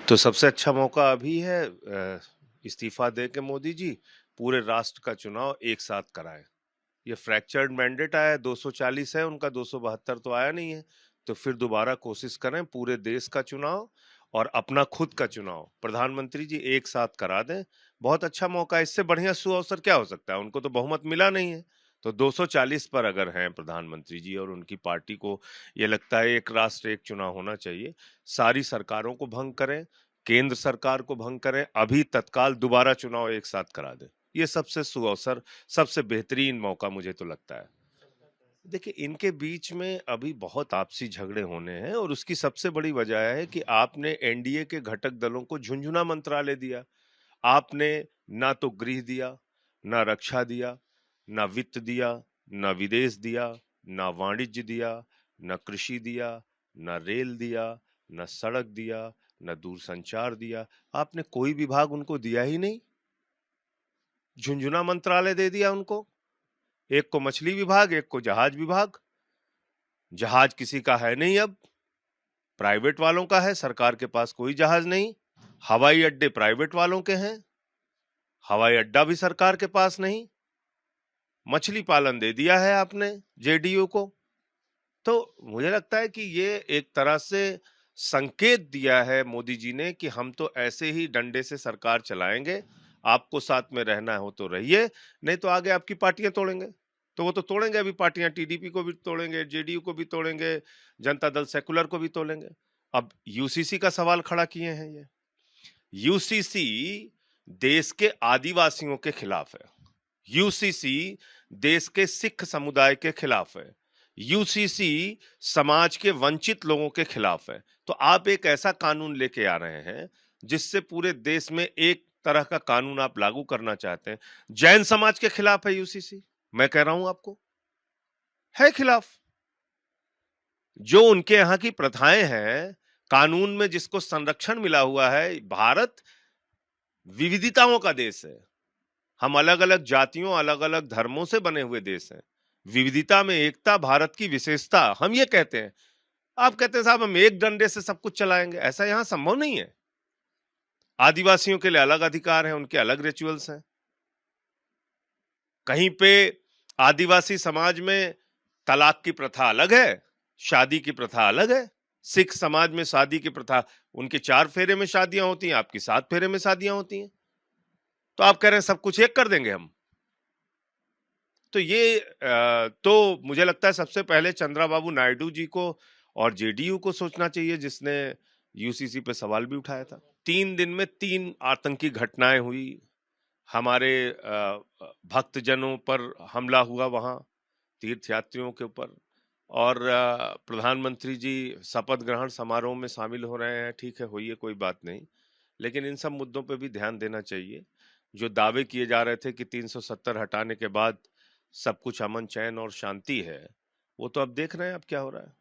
तो सबसे अच्छा मौका अभी है इस्तीफा दे के मोदी जी पूरे राष्ट्र का चुनाव एक साथ कराएं। ये फ्रैक्चर्ड मैंडेट आया है, 240 है उनका, 272 तो आया नहीं है। तो फिर दोबारा कोशिश करें, पूरे देश का चुनाव और अपना खुद का चुनाव प्रधानमंत्री जी एक साथ करा दें। बहुत अच्छा मौका है, इससे बढ़िया सुअवसर क्या हो सकता है। उनको तो बहुमत मिला नहीं है, तो 240 पर अगर हैं प्रधानमंत्री जी और उनकी पार्टी को ये लगता है एक राष्ट्र एक चुनाव होना चाहिए, सारी सरकारों को भंग करें, केंद्र सरकार को भंग करें, अभी तत्काल दोबारा चुनाव एक साथ करा दें। ये सबसे सुअवसर, सबसे बेहतरीन मौका मुझे तो लगता है। देखिए, इनके बीच में अभी बहुत आपसी झगड़े होने हैं और उसकी सबसे बड़ी वजह है कि आपने एनडीए के घटक दलों को झुंझुना मंत्रालय दिया। आपने ना तो गृह दिया, ना रक्षा दिया, ना वित्त दिया, ना विदेश दिया, ना वाणिज्य दिया, ना कृषि दिया, ना रेल दिया, ना सड़क दिया, ना दूरसंचार दिया। आपने कोई विभाग उनको दिया ही नहीं। झुंझुना मंत्रालय दे दिया उनको। एक को मछली विभाग, एक को जहाज विभाग। जहाज किसी का है नहीं अब, प्राइवेट वालों का है, सरकार के पास कोई जहाज नहीं। हवाई अड्डे प्राइवेट वालों के हैं, हवाई अड्डा भी सरकार के पास नहीं। मछली पालन दे दिया है आपने जेडीयू को। तो मुझे लगता है कि ये एक तरह से संकेत दिया है मोदी जी ने कि हम तो ऐसे ही डंडे से सरकार चलाएंगे, आपको साथ में रहना हो तो रहिए, नहीं तो आगे आपकी पार्टियां तोड़ेंगे। तो वो तो तोड़ेंगे, अभी पार्टियां टीडीपी को भी तोड़ेंगे, जेडीयू को भी तोड़ेंगे, जनता दल सेकुलर को भी तोड़ेंगे। अब यूसीसी का सवाल खड़ा किए हैं ये। यूसीसी देश के आदिवासियों के खिलाफ है। यूसीसी देश के सिख समुदाय के खिलाफ है। यूसीसी समाज के वंचित लोगों के खिलाफ है। तो आप एक ऐसा कानून लेके आ रहे हैं जिससे पूरे देश में एक तरह का कानून आप लागू करना चाहते हैं। जैन समाज के खिलाफ है यूसीसी, मैं कह रहा हूं आपको, है खिलाफ। जो उनके यहां की प्रथाएं हैं, कानून में जिसको संरक्षण मिला हुआ है। भारत विविधताओं का देश है। हम अलग अलग जातियों, अलग अलग धर्मों से बने हुए देश हैं। विविधता में एकता भारत की विशेषता, हम ये कहते हैं। आप कहते हैं साहब हम एक डंडे से सब कुछ चलाएंगे, ऐसा यहां संभव नहीं है। आदिवासियों के लिए अलग अधिकार हैं, उनके अलग रिचुअल्स हैं। कहीं पे आदिवासी समाज में तलाक की प्रथा अलग है, शादी की प्रथा अलग है। सिख समाज में शादी की प्रथा, उनके 4 फेरे में शादियां होती हैं, आपकी 7 फेरे में शादियां होती हैं। तो आप कह रहे हैं सब कुछ एक कर देंगे हम। तो ये तो मुझे लगता है सबसे पहले चंद्राबाबू नायडू जी को और जेडीयू को सोचना चाहिए, जिसने यूसीसी पे सवाल भी उठाया था। 3 दिन में 3 आतंकी घटनाएं हुई। हमारे भक्तजनों पर हमला हुआ, वहां तीर्थयात्रियों के ऊपर। और प्रधानमंत्री जी शपथ ग्रहण समारोह में शामिल हो रहे हैं, ठीक है, होइए, कोई बात नहीं। लेकिन इन सब मुद्दों पे भी ध्यान देना चाहिए। जो दावे किए जा रहे थे कि 370 हटाने के बाद सब कुछ अमन चैन और शांति है, वो तो अब देख रहे हैं अब क्या हो रहा है।